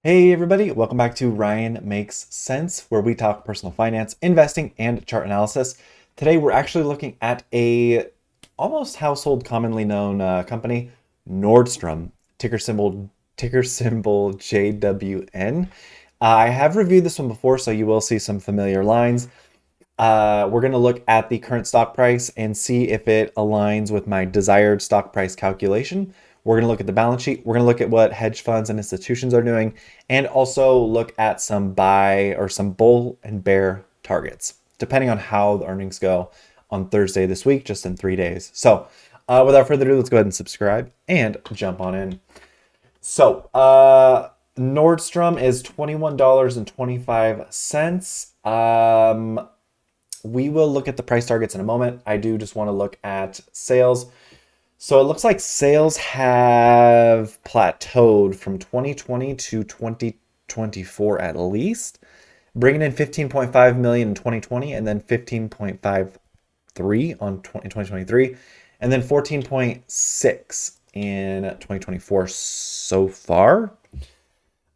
Hey everybody, welcome back to Ryan Makes Sense, where we talk personal finance, investing, and chart analysis. Today we're actually looking at a almost household commonly known company, Nordstrom, ticker symbol JWN. I have reviewed this one before, so you will see some familiar lines. We're going to look at the current stock price and see if it aligns with my desired stock price calculation. We're going to look at the balance sheet. We're going to look at what hedge funds and institutions are doing, and also look at some buy or some bull and bear targets, depending on how the earnings go on Thursday this week, just in 3 days. So, without further ado, let's go ahead and subscribe and jump on in. So, Nordstrom is $21.25. We will look at the price targets in a moment. I do just want to look at sales. So it looks like sales have plateaued from 2020 to 2024 at least, bringing in 15.5 million in 2020 and then 15.53 on 2023 and then 14.6 in 2024 so far.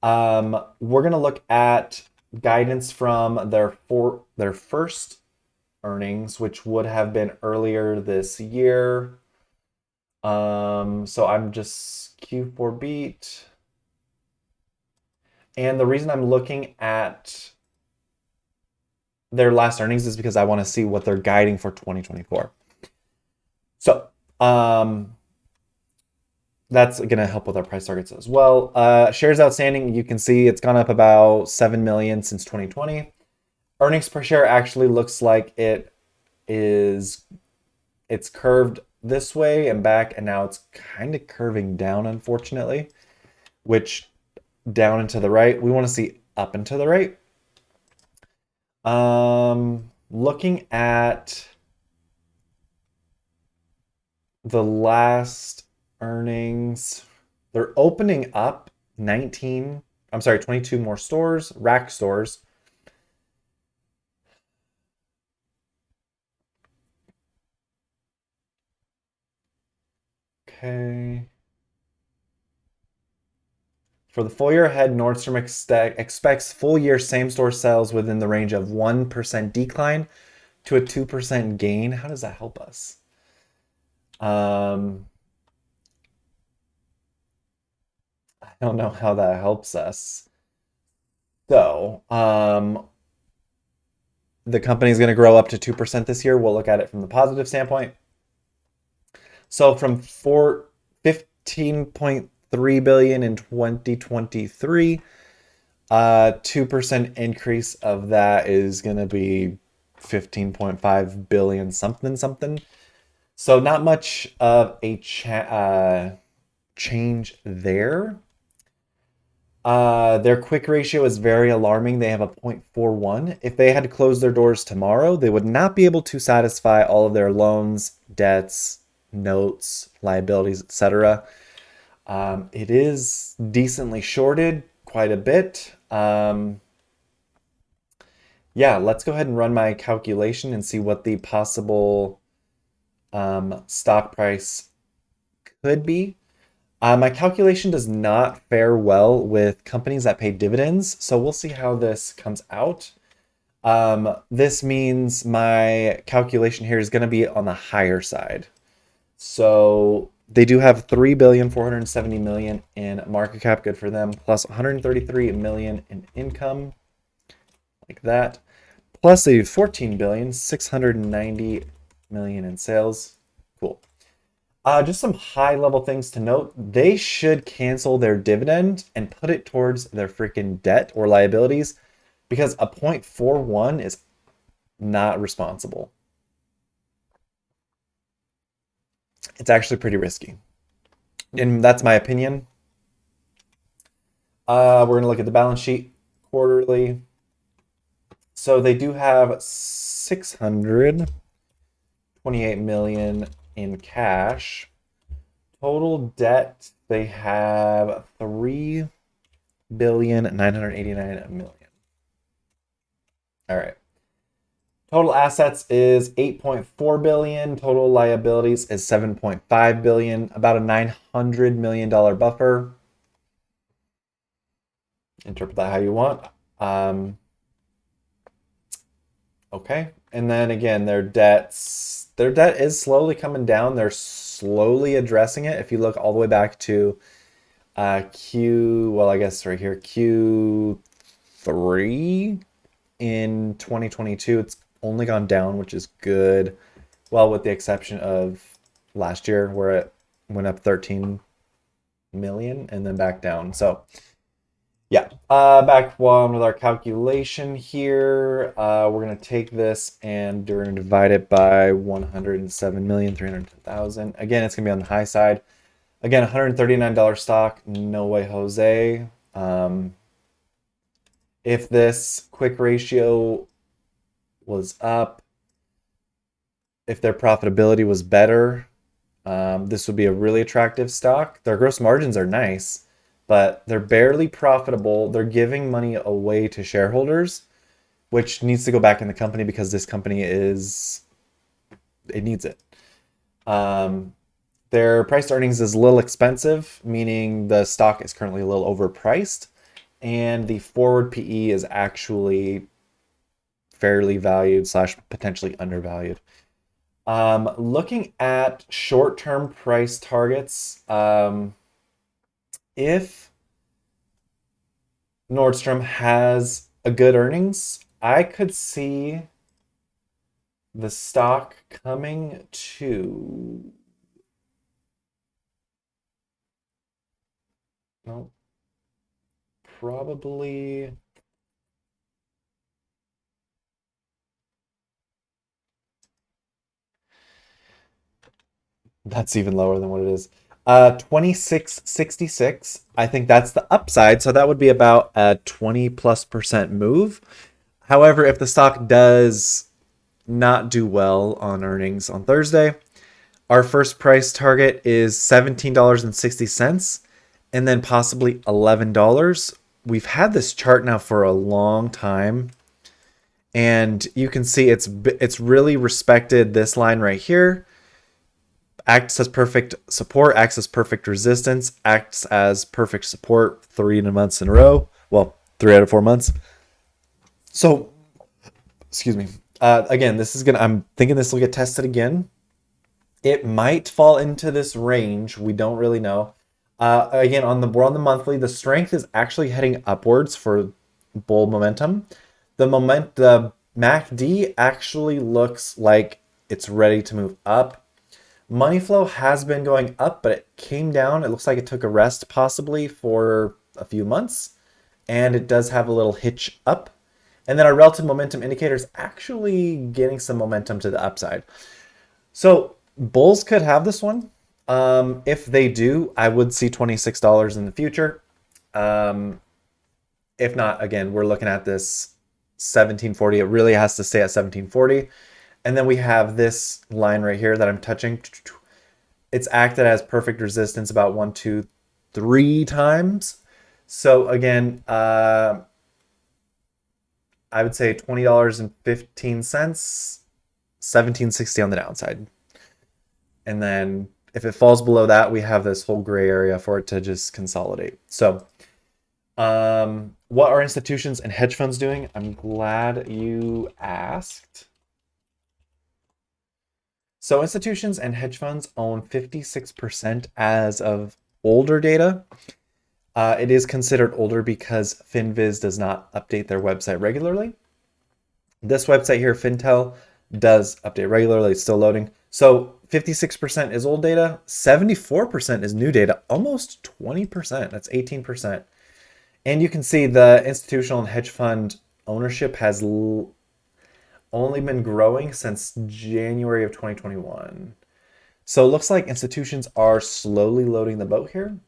We're going to look at guidance from their first earnings, which would have been earlier this year. So I'm just Q4 beat. And the reason I'm looking at their last earnings is because I want to see what they're guiding for 2024. So, that's going to help with our price targets as well. Shares outstanding, you can see it's gone up about 7 million since 2020. Earnings per share actually looks like it's curved this way and back, and now it's kind of curving down, unfortunately, which down and to the right. We want to see up and to the right. Looking at the last earnings, they're opening up 22 more stores, rack stores. Okay. For the full year ahead, Nordstrom expects full year same store sales within the range of 1% decline to a 2% gain. How does that help us? I don't know how that helps us. So, the company is going to grow up to 2% this year. We'll look at it from the positive standpoint. So from 15.3 billion in 2023, 2% increase of that is going to be 15.5 billion something something. So not much of a change there. Their quick ratio is very alarming. They have a 0.41. If they had to close their doors tomorrow, they would not be able to satisfy all of their loans, debts, notes, liabilities, etc. It is decently shorted, quite a bit. Yeah, let's go ahead and run my calculation and see what the possible stock price could be. My calculation does not fare well with companies that pay dividends, so we'll see how this comes out. This means my calculation here is going to be on the higher side. So they do have 3,470 million in market cap, good for them, plus 133 million in income, like that. Plus they do 14,690 million in sales. Cool. Just some high level things to note. They should cancel their dividend and put it towards their freaking debt or liabilities because a 0.41 is not responsible. It's actually pretty risky. And that's my opinion. We're going to look at the balance sheet quarterly. So they do have 628 million in cash. Total debt, they have 3,989 million. All right. Total assets is 8.4 billion. Total liabilities is 7.5 billion, about a $900 million buffer. Interpret that how you want. Okay. And then again, their debt is slowly coming down. They're slowly addressing it. If you look all the way back to well, I guess right here, Q3 in 2022, it's only gone down, which is good. Well, with the exception of last year where it went up 13 million and then back down. So yeah, back one with our calculation here. We're going to take this and we're going to divide it by 107,310,000. Again, it's going to be on the high side. Again, $139 stock. No way, Jose. If this quick ratio was up, if their profitability was better, this would be a really attractive stock. Their gross margins are nice, but they're barely profitable. They're giving money away to shareholders, which needs to go back in the company because this company it needs it. Their price to earnings is a little expensive, meaning the stock is currently a little overpriced, and the forward PE is actually fairly valued slash potentially undervalued. Looking at short-term price targets, if Nordstrom has a good earnings, I could see the stock coming to, no, probably, that's even lower than what it is. 2666. I think that's the upside. So that would be about a 20+% move. However, if the stock does not do well on earnings on Thursday, our first price target is $17.60 and then possibly $11. We've had this chart now for a long time, and you can see it's really respected this line right here. Acts as perfect support, acts as perfect resistance, acts as perfect support 3 months in a row. Well, 3 out of 4 months. So, excuse me. Again, I'm thinking this will get tested again. It might fall into this range. We don't really know. Again, we're on the monthly. The strength is actually heading upwards for bull momentum. The MACD actually looks like it's ready to move up. Money flow has been going up, but it came down. It looks like it took a rest possibly for a few months, and it does have a little hitch up. And then our relative momentum indicator is actually getting some momentum to the upside. So bulls could have this one. If they do, I would see $26 in the future. If not, again, we're looking at this 1740. It really has to stay at 1740. And then we have this line right here that I'm touching. It's acted as perfect resistance about 1, 2, 3 times. So again, I would say $20.15, $17.60 on the downside. And then if it falls below that, we have this whole gray area for it to just consolidate. So what are institutions and hedge funds doing? I'm glad you asked. So institutions and hedge funds own 56% as of older data. It is considered older because FinViz does not update their website regularly. This website here, Fintel, does update regularly. It's still loading. So 56% is old data. 74% is new data. Almost 20%. That's 18%. And you can see the institutional and hedge fund ownership has only been growing since January of 2021. So it looks like institutions are slowly loading the boat here.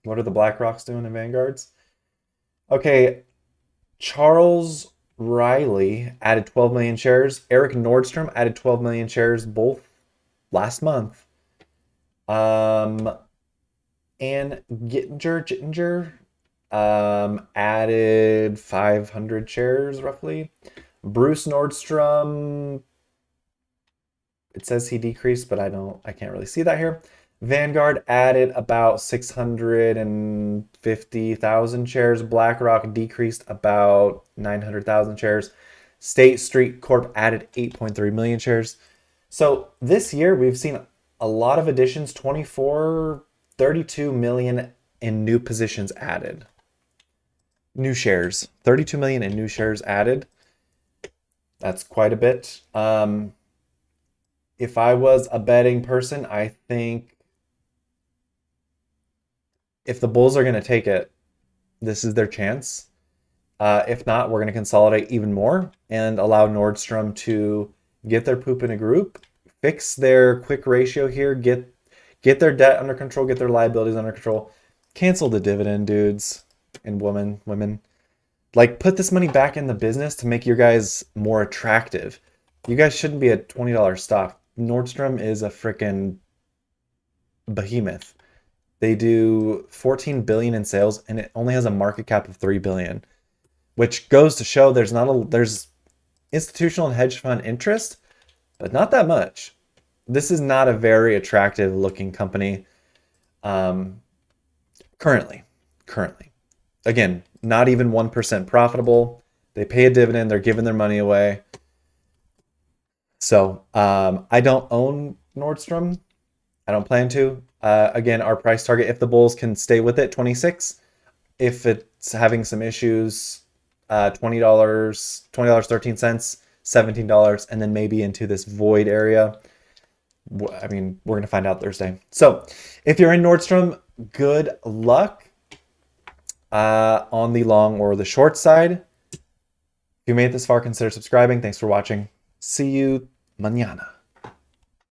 What are the BlackRocks doing in Vanguards? Okay, Charles Riley added 12 million shares. Eric Nordstrom added 12 million shares both last month. And Gittinger added 500 shares roughly. Bruce Nordstrom, it says he decreased, but I can't really see that here. Vanguard added about 650,000 shares. BlackRock decreased about 900,000 shares. State Street Corp added 8.3 million shares. So this year we've seen a lot of additions, 24, 32 million in new positions added. New shares, 32 million in new shares added. That's quite a bit. If I was a betting person, I think if the Bulls are going to take it, this is their chance. If not, we're going to consolidate even more and allow Nordstrom to get their poop in a group, fix their quick ratio here, get their debt under control, get their liabilities under control, cancel the dividend, dudes and women. Like, put this money back in the business to make your guys more attractive. You guys shouldn't be a $20 stock. Nordstrom is a freaking behemoth. They do 14 billion in sales and it only has a market cap of 3 billion, which goes to show there's institutional and hedge fund interest, but not that much. This is not a very attractive looking company currently. Again, not even 1% profitable. They pay a dividend, they're giving their money away. So I don't own Nordstrom. I don't plan to. Again, our price target, if the Bulls can stay with it, 26. If it's having some issues, $20, $20.13, $17, and then maybe into this void area. I mean, we're going to find out Thursday. So if you're in Nordstrom, good luck on the long or the short side. If you made it this far, consider subscribing. Thanks for watching. See you mañana.